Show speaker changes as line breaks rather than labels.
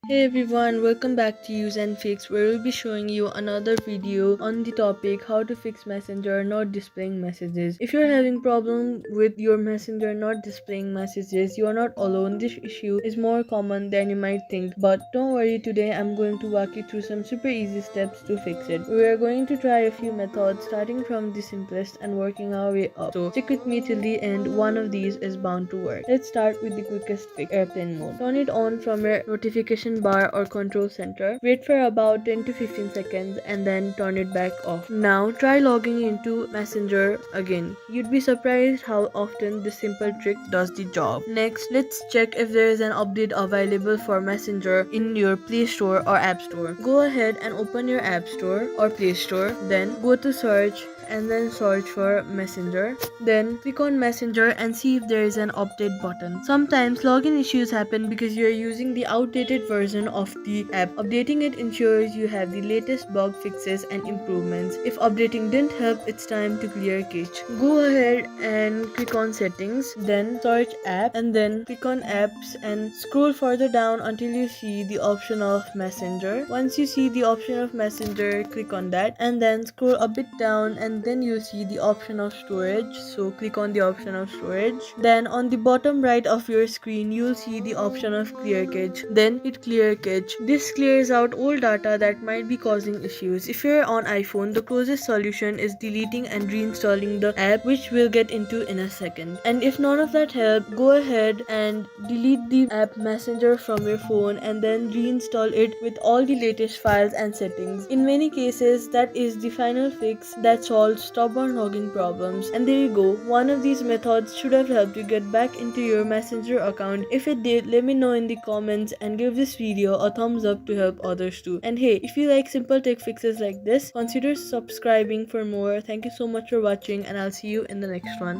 Hey everyone, welcome back to Use and Fix, where we'll be showing you another video on the topic how to fix Messenger not displaying messages. If you're having problem with your Messenger not displaying messages, you are not alone. This issue is more common than you might think, but don't worry, today I'm going to walk you through some super easy steps to fix it. We are going to try a few methods starting from the simplest and working our way up. So stick with me till the end, one of these is bound to work. Let's start with the quickest fix, airplane mode. Turn it on from your notification bar or control center. Wait for about 10 to 15 seconds and then turn it back off. Now try logging into Messenger again. You'd be surprised how often this simple trick does the job. Next, let's check if there is an update available for Messenger in your Play Store or App Store. Go ahead and open your App Store or Play Store, then go to search and then search for Messenger. Then click on Messenger and see if there is an update button. Sometimes login issues happen because you are using the outdated version of the app. Updating it ensures you have the latest bug fixes and improvements. If updating didn't help, it's time to clear cache. Go ahead and click on settings, then search app and then click on apps and scroll further down until you see the option of Messenger. Once you see the option of Messenger, click on that and then scroll a bit down and then you see the option of storage, so click on the option of storage. Then on the bottom right of your screen you'll see the option of clear cache, then hit clear cache. This clears out old data that might be causing issues. If you're on iPhone, the closest solution is deleting and reinstalling the app, which we'll get into in a second. And if none of that helped, go ahead and delete the app Messenger from your phone and then reinstall it with all the latest files and settings. In many cases, that is the final fix that solves stubborn logging problems. And there you go, one of these methods should have helped you get back into your Messenger account. If it did, let me know in the comments and give this video a thumbs up to help others too. And hey, if you like simple tech fixes like this, consider subscribing for more. Thank you so much for watching and I'll see you in the next one.